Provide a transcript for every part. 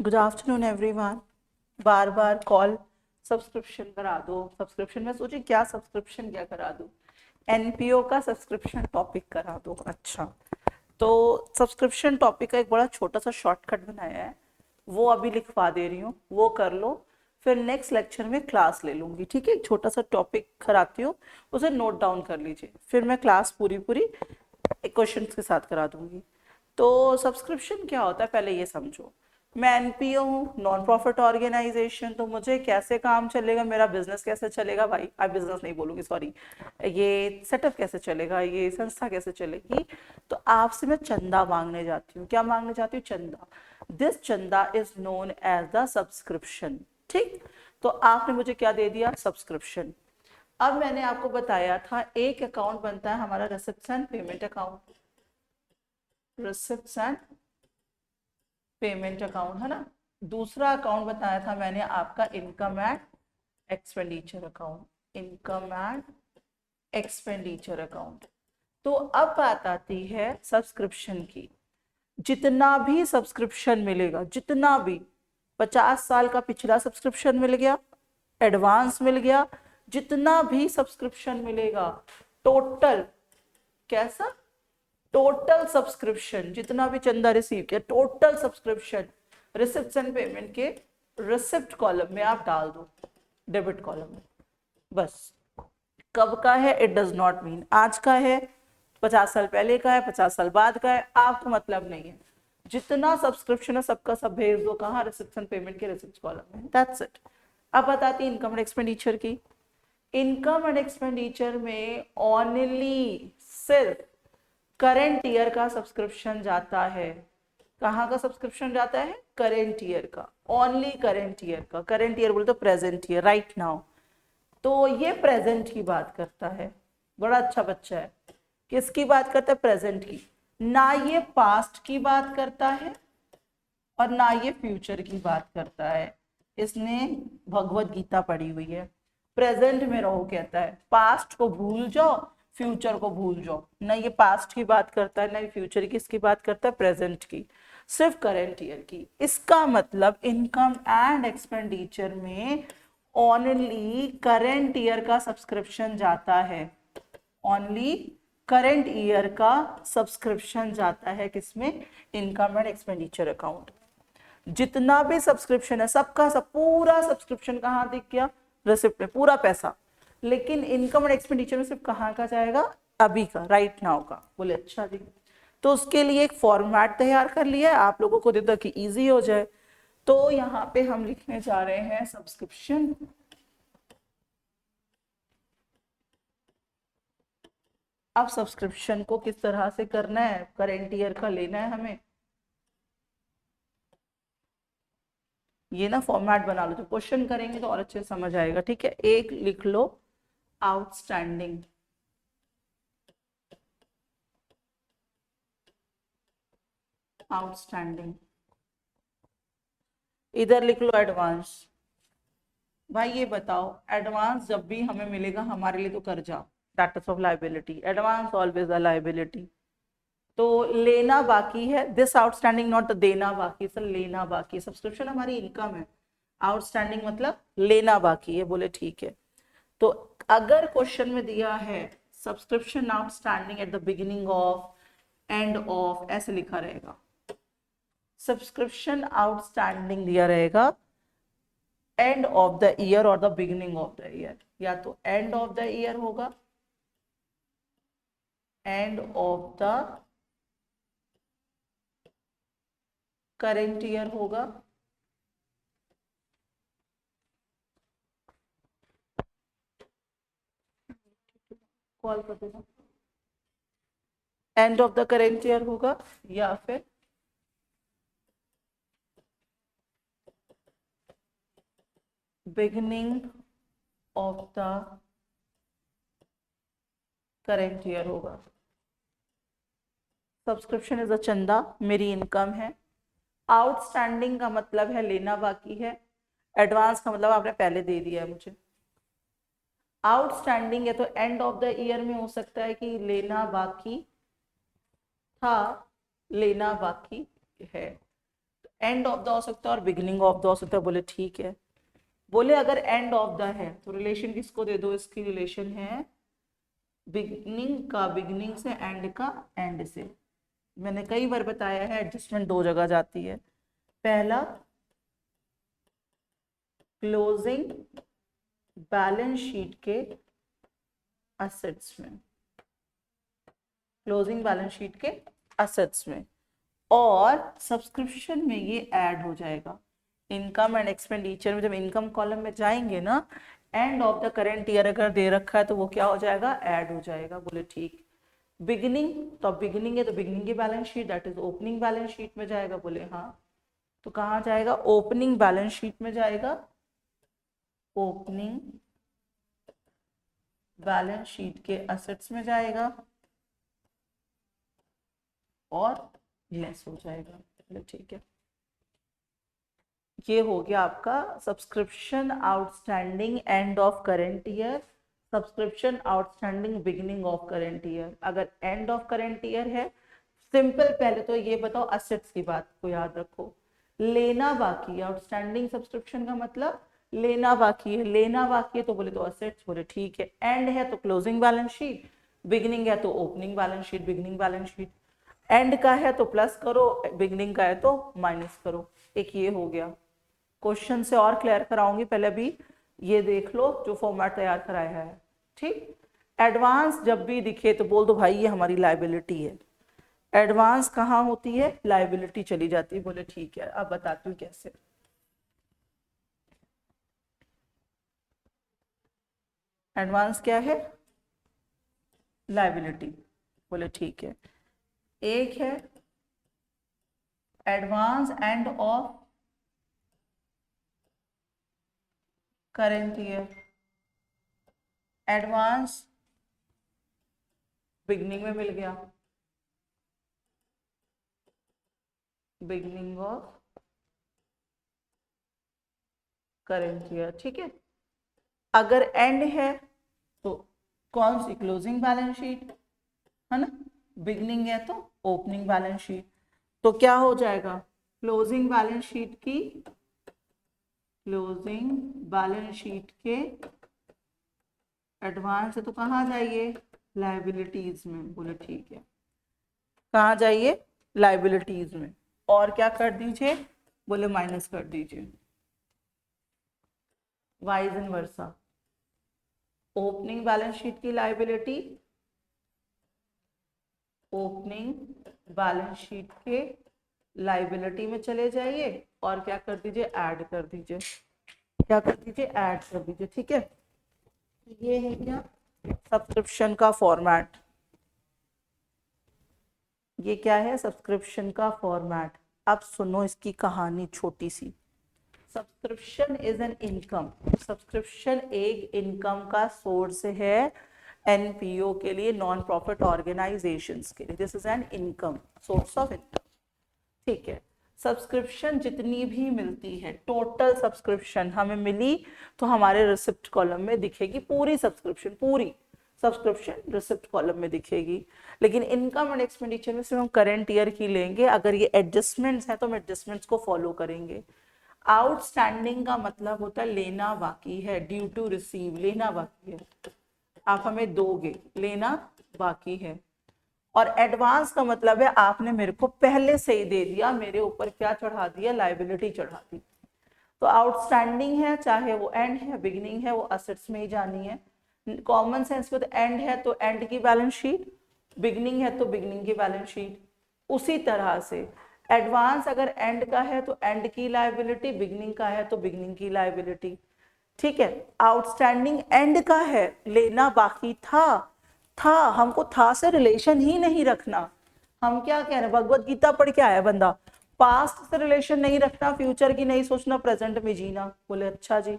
Good afternoon everyone. बार बार call subscription करा दो, सब्सक्रिप्शन में सोचिए क्या सब्सक्रिप्शन क्या करा दूं। एनपीओ का सब्सक्रिप्शन टॉपिक करा दो। अच्छा, तो सब्सक्रिप्शन टॉपिक का एक बड़ा छोटा सा शॉर्टकट बनाया है, वो अभी लिखवा दे रही हूँ, वो कर लो। फिर नेक्स्ट लेक्चर में क्लास ले लूंगी, ठीक है। एक छोटा सा टॉपिक कराती हूँ, उसे नोट डाउन कर लीजिए, फिर मैं क्लास पूरी पूरी क्वेश्चन के साथ करा दूंगी। तो सब्सक्रिप्शन क्या होता है पहले ये समझो। मैं एनपीओ हूँ, नॉन प्रॉफिट ऑर्गेनाइजेशन, तो मुझे कैसे काम चलेगा, मेरा बिजनेस कैसे चलेगा, भाई आई बिजनेस नहीं बोलूंगी, सॉरी, ये सेटअप कैसे चलेगा, ये संस्था कैसे चलेगी। तो आपसे मैं चंदा मांगने जाती हूँ। क्या मांगने जाती हूँ? चंदा। This chanda is known as the subscription. ठीक, तो आपने मुझे क्या दे दिया? सब्सक्रिप्शन। अब मैंने आपको बताया था एक अकाउंट बनता है हमारा receipts and payment account, receipts and payment account, है ना। दूसरा अकाउंट बताया था मैंने आपका income and expenditure account, income and expenditure account. तो अब बात आती है सब्सक्रिप्शन की। जितना भी सब्सक्रिप्शन मिलेगा, जितना भी 50 साल का पिछला सब्सक्रिप्शन मिल गया, एडवांस मिल गया, जितना भी सब्सक्रिप्शन मिलेगा, टोटल कैसा, टोटल सब्सक्रिप्शन, जितना भी चंदा रिसीव किया, total subscription receipt and payment के रिसिप्ट कॉलम में आप डाल दो, डेबिट कॉलम में। बस। कब का है इट डज नॉट मीन आज का है, 50 साल पहले का है, 50 साल बाद का है, आपको मतलब नहीं है। जितना सब्सक्रिप्शन है सबका सब भेज दो, कहाँ? रिसिप्ट एंड पेमेंट के रिसिप्ट कॉलम में। That's it. अब बताती इनकम एंड एक्सपेंडिचर की। इनकम एंड एक्सपेंडिचर में ओनली सिर्फ करेंट ईयर का सब्सक्रिप्शन जाता है। कहाँ का सब्सक्रिप्शन जाता है? करेंट ईयर का, ओनली करेंट ईयर का। करेंट ईयर बोले तो प्रेजेंट ईयर, राइट नाउ। तो ये प्रेजेंट की बात करता है। बड़ा अच्छा बच्चा है। किसकी बात करता है? प्रेजेंट की। ना ये पास्ट की बात करता है और ना ये फ्यूचर की बात करता है। इसने भगवत गीता पढ़ी हुई है। प्रेजेंट में रहो कहता है, पास्ट को भूल जाओ, फ्यूचर को भूल जाओ। ना ये पास्ट की बात करता है, ना ये फ्यूचर की, इसकी बात करता है प्रेजेंट की, सिर्फ करेंट ईयर की। इसका मतलब इनकम एंड एक्सपेंडिचर में ओनली करेंट ईयर का सब्सक्रिप्शन जाता है। ओनली करेंट ईयर का सब्सक्रिप्शन जाता है किसमें? Income and expenditure account. जितना भी सब्सक्रिप्शन है सबका सब पूरा सब्सक्रिप्शन कहाँ दिख गया? रिसिप्ट में, पूरा पैसा। लेकिन इनकम एंड एक्सपेंडिचर में सिर्फ कहाँ का जाएगा? अभी का, राइट नाउ का। बोले अच्छा जी। तो उसके लिए एक फॉर्मेट तैयार कर लिया है आप लोगों को दे दो कि इजी हो जाए। तो यहाँ पे हम लिखने जा रहे हैं सब्सक्रिप्शन। अब सब्सक्रिप्शन को किस तरह से करना है? करेंट ईयर का लेना है हमें। ये ना फॉर्मेट बना लो, तो क्वेश्चन करेंगे तो और अच्छे से समझ आएगा, ठीक है। एक लिख लो आउटस्टैंडिंग, आउटस्टैंडिंग। इधर लिख लो एडवांस। भाई ये बताओ, एडवांस जब भी हमें मिलेगा हमारे लिए तो कर्जा, status of liability, advance always a liability. तो लेना बाकी है, दिस आउटस्टैंडिंग नॉट देना बाकी, सर लेना बाकी। सब्सक्रिप्शन हमारी इनकम है, आउटस्टैंडिंग मतलब लेना बाकी है। बोले ठीक है। तो अगर क्वेश्चन में दिया है subscription outstanding at the beginning of, end of, ऐसे लिखा रहेगा। सब्सक्रिप्शन आउटस्टैंडिंग दिया रहेगा एंड ऑफ द ईयर और the beginning of the year, या तो एंड ऑफ द ईयर होगा, end of the current year होगा, कॉल कर देना, end of the current year होगा, या फिर beginning of the current year होगा। सब्सक्रिप्शन इज अ चंदा, मेरी इनकम है। आउटस्टैंडिंग का मतलब है लेना बाकी है। एडवांस का मतलब आपने पहले दे दिया है मुझे। आउटस्टैंडिंग है तो एंड ऑफ द ईयर में हो सकता है कि लेना बाकी था, लेना बाकी है। एंड ऑफ द हो सकता है और बिगिनिंग ऑफ द हो सकता है। बोले ठीक है। बोले अगर एंड ऑफ द है तो रिलेशन किसको दे दो, इसकी रिलेशन है बिगिनिंग का बिगिनिंग से, एंड का एंड से। मैंने कई बार बताया है एडजस्टमेंट दो जगह जाती है। पहला क्लोजिंग बैलेंस शीट के असेट्स में, क्लोजिंग बैलेंस शीट के असेट्स में, और सब्सक्रिप्शन में ये ऐड हो जाएगा। इनकम एंड एक्सपेंडिचर में जब इनकम कॉलम में जाएंगे ना, end of the current year अगर दे रखा है तो वो क्या हो जाएगा, ऐड हो जाएगा। बोले ठीक। बिगिनिंग, तो अब बिगिनिंग है तो बिगिनिंग की balance sheet that is opening balance sheet में जाएगा। बोले हाँ। तो कहाँ जाएगा, ओपनिंग बैलेंस शीट में जाएगा, ओपनिंग बैलेंस शीट के असेट्स में जाएगा और लेस हो जाएगा। बोले ठीक है। ये हो गया आपका subscription outstanding end of current year, subscription outstanding beginning of current year. अगर एंड ऑफ करेंट ईयर है, सिंपल पहले तो ये बताओ असेट्स की बात को याद रखो, लेना बाकी, आउटस्टैंडिंग सब्सक्रिप्शन का मतलब लेना बाकी है, लेना बाकी है तो बोले तो असेट्स। बोले ठीक है। एंड है तो क्लोजिंग बैलेंस शीट, बिगिनिंग है तो opening balance sheet, beginning balance sheet. And का है तो प्लस करो, बिगिनिंग का है तो माइनस करो। एक ये हो गया। क्वेश्चन से और क्लियर कराऊंगी, पहले भी ये देख लो जो फॉर्मेट तैयार कराया है। ठीक। एडवांस जब भी दिखे तो बोल दो भाई ये हमारी लाइबिलिटी है। एडवांस कहाँ होती है, लाइबिलिटी चली जाती है। बोले ठीक है। अब बताती हूँ कैसे। एडवांस क्या है, लाइबिलिटी। बोले ठीक है। एक है advance end of current year, advance beginning में मिल गया, बिगनिंग ऑफ करेंट ईयर। ठीक है। अगर एंड है तो कौन सी, क्लोजिंग बैलेंस शीट है ना, बिगनिंग है तो ओपनिंग बैलेंस शीट। तो क्या हो जाएगा, क्लोजिंग बैलेंस शीट की, क्लोजिंग बैलेंस शीट के एडवांस है तो कहाँ जाइए, लाइबिलिटीज में। बोले ठीक है। कहाँ जाइए, लाइबिलिटीज में। और क्या कर दीजिए, बोले माइनस कर दीजिए, wise and versa. Opening balance sheet की लाइबिलिटी ओपनिंग बैलेंस शीट के लाइबिलिटी में चले जाइए और क्या कर दीजिए, ऐड कर दीजिए। क्या कर दीजिए, ऐड कर दीजिए। ठीक है। ये है क्या, सब्सक्रिप्शन का फॉर्मेट। ये क्या है, सब्सक्रिप्शन का फॉर्मेट। अब सुनो इसकी कहानी छोटी सी। Subscription is an income, subscription एक इनकम का सोर्स है एनपीओ के लिए, नॉन प्रॉफिट ऑर्गेनाइजेशंस के लिए। This is an income, source of income. ठीक है। सब्सक्रिप्शन जितनी भी मिलती है, टोटल सब्सक्रिप्शन हमें मिली तो हमारे रिसिप्ट कॉलम में दिखेगी पूरी सब्सक्रिप्शन, पूरी सब्सक्रिप्शन रिसिप्ट कॉलम में दिखेगी। लेकिन इनकम एंड एक्सपेंडिचर में सिर्फ हम करंट ईयर की लेंगे। अगर ये एडजस्टमेंट्स हैं तो हम एडजस्टमेंट्स को फॉलो करेंगे। आउटस्टैंडिंग का मतलब होता है लेना बाकी है, ड्यू टू रिसीव, लेना बाकी है, आप हमें दोगे, लेना बाकी है। और एडवांस का मतलब है आपने मेरे को पहले से ही दे दिया, मेरे ऊपर क्या चढ़ा दिया, लाइबिलिटी चढ़ा दी। तो आउटस्टैंडिंग है चाहे वो एंड है बिगिनिंग है, वो असेट्स में ही जानी है। कॉमन सेंस में तो एंड है तो एंड की बैलेंस शीट, बिगिनिंग है तो बिगिनिंग की बैलेंस शीट। उसी तरह से एडवांस अगर एंड का है तो एंड की लाइबिलिटी, बिगिनिंग का है तो बिगिनिंग की लाइबिलिटी। ठीक है। आउटस्टैंडिंग एंड का है, लेना बाकी था, हमको था से रिलेशन ही नहीं रखना। हम क्या कह रहे हैं, भगवत गीता पढ़ के आया बंदा, पास्ट से रिलेशन नहीं रखना, फ्यूचर की नहीं सोचना, प्रेजेंट में जीना। बोले अच्छा जी।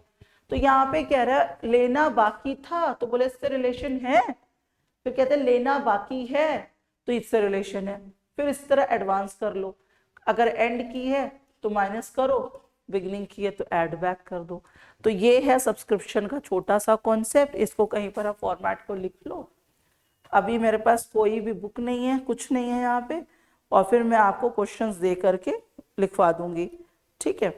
तो यहाँ पे कह रहा है लेना बाकी था तो बोले इससे रिलेशन है, फिर कहते हैं लेना बाकी है तो इससे रिलेशन है। फिर इस तरह एडवांस कर लो, अगर एंड की है तो माइनस करो, बिगिनिंग की है तो ऐड बैक कर दो। तो ये है सब्सक्रिप्शन का छोटा सा कॉन्सेप्ट। इसको कहीं पर आप फॉर्मेट को लिख लो। अभी मेरे पास कोई भी बुक नहीं है, कुछ नहीं है यहाँ पे, और फिर मैं आपको क्वेश्चंस दे करके लिखवा दूंगी, ठीक है।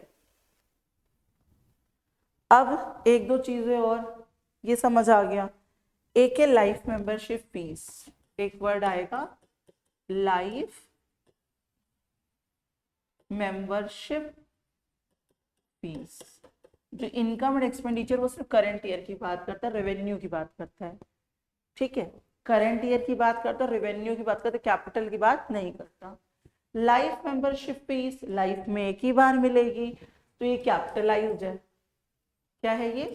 अब एक दो चीजें और, ये समझ आ गया। एक है लाइफ मेंबरशिप फीस, एक वर्ड आएगा लाइफ मेंबरशिप फीस। जो इनकम एंड एक्सपेंडिचर वो सिर्फ करंट ईयर की बात करता है, रेवेन्यू की बात करता है, ठीक है। करंट ईयर की बात करता है, रेवेन्यू की बात करता है, कैपिटल की बात नहीं करता। लाइफ मेंबरशिप फीस लाइफ में एक ही बार मिलेगी, तो ये कैपिटलाइज्ड है। क्या है ये?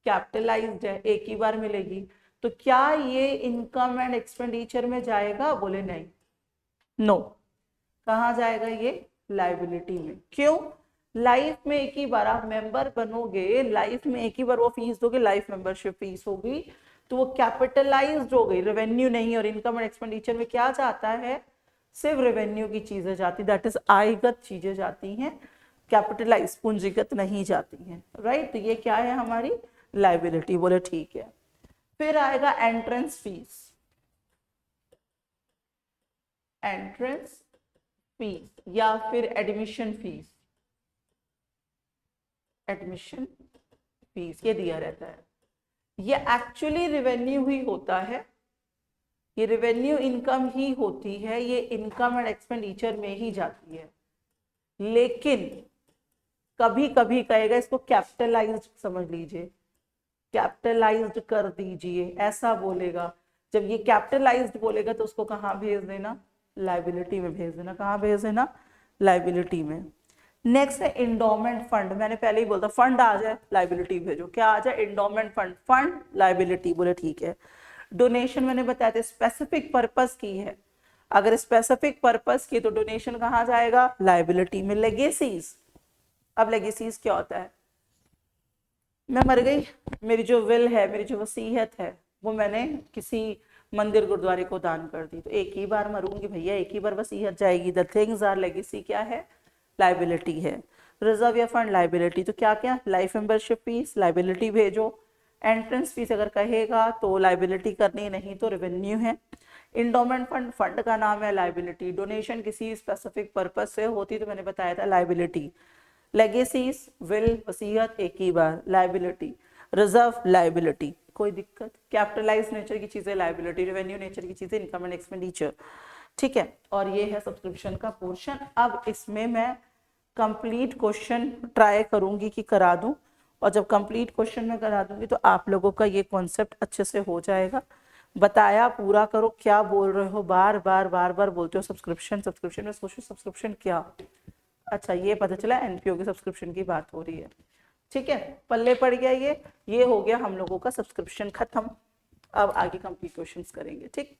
कैपिटलाइज्ड है, एक ही बार मिलेगी। तो क्या ये इनकम एंड एक्सपेंडिचर में जाएगा? बोले नहीं, नो। कहाँ जाएगा ये? लाइबिलिटी में। क्यों? लाइफ में एक ही बार आप मेंबर बनोगे, लाइफ में एक ही बार वो फीस दोगे, लाइफ मेंबरशिप फीस होगी, तो वो कैपिटलाइज्ड हो गई, रेवेन्यू नहीं। और इनकम एंड एक्सपेंडिचर में क्या जाता है? सिर्फ रेवेन्यू की चीजें जाती, दैट इज आयगत चीजें जाती हैं, कैपिटलाइज पूंजीगत नहीं जाती हैं, राइट। तो ये क्या है? हमारी लाइबिलिटी। बोले ठीक है। फिर आएगा एंट्रेंस फीस, एंट्रेंस फीस या फिर एडमिशन फीस। एडमिशन फीस ये दिया रहता है, ये एक्चुअली रेवेन्यू ही होता है, ये रेवेन्यू इनकम ही होती है, ये इनकम एंड एक्सपेंडिचर में ही जाती है। लेकिन कभी कभी कहेगा इसको कैपिटलाइज्ड समझ लीजिए, कैपिटलाइज्ड कर दीजिए, ऐसा बोलेगा। जब ये कैपिटलाइज्ड बोलेगा तो उसको कहाँ भेज देना? लाइबिलिटी में भेज देना। कहाँ भेज देना? लाइबिलिटी में। नेक्स्ट है इंडोमेंट फंड। मैंने पहले ही बोला फंड आ जाए लाइबिलिटी भेजो, क्या आ जाए? Endowment fund, fund liability. बोले ठीक है। डोनेशन मैंने बताया था स्पेसिफिक पर्पस की है, अगर स्पेसिफिक पर्पस की तो डोनेशन कहाँ जाएगा? लाइबिलिटी में। लेगेसीज, अब लेगेसीज क्या होता है? मैं मर गई, मेरी जो विल है, मेरी जो वसीयत है, वो मैंने किसी मंदिर गुरुद्वारे को दान कर दी, तो एक ही बार मरूंगी भैया, एक ही बार वसीयत जाएगी। द थिंग्स आर लेगेसी क्या है? लाइबिलिटी है। रिजर्व या फंड लाइबिलिटी, तो क्या क्या? लाइफ मेंबरशिप फीस लाइबिलिटी भेजो। एंट्रेंस फीस अगर कहेगा तो लाइबिलिटी करनी, नहीं तो रेवेन्यू है। इंडोमेंट फंड, फंड का नाम है, लाइबिलिटी। डोनेशन किसी स्पेसिफिक पर्पस से होती तो मैंने बताया था लाइबिलिटी। लेगेसीज, विल, वसीयत एक ही बार, लाइबिलिटी। रिजर्व लाइबिलिटी, कोई दिक्कत? कैपिटलाइज नेचर की चीजें लाइबिलिटी, रेवेन्यू नेचर की चीजें इनकम एंड एक्सपेंडिचर, ठीक है। और ये है सब्सक्रिप्शन का पोर्शन। अब इसमें मैं कंप्लीट क्वेश्चन ट्राई करूंगी कि करा दूं, और जब कंप्लीट क्वेश्चन में करा दूंगी तो आप लोगों का ये कॉन्सेप्ट अच्छे से हो जाएगा। बताया पूरा करो, क्या बोल रहे हो? बार बार बार बार बोलते हो सब्सक्रिप्शन सब्सक्रिप्शन, में सोचो सब्सक्रिप्शन क्या? अच्छा ये पता चला एनपीओ की सब्सक्रिप्शन की बात हो रही है, ठीक है। पल्ले पड़ गया ये हो गया हम लोगों का सब्सक्रिप्शन खत्म। अब आगे कंप्लीट क्वेश्चंस करेंगे, ठीक।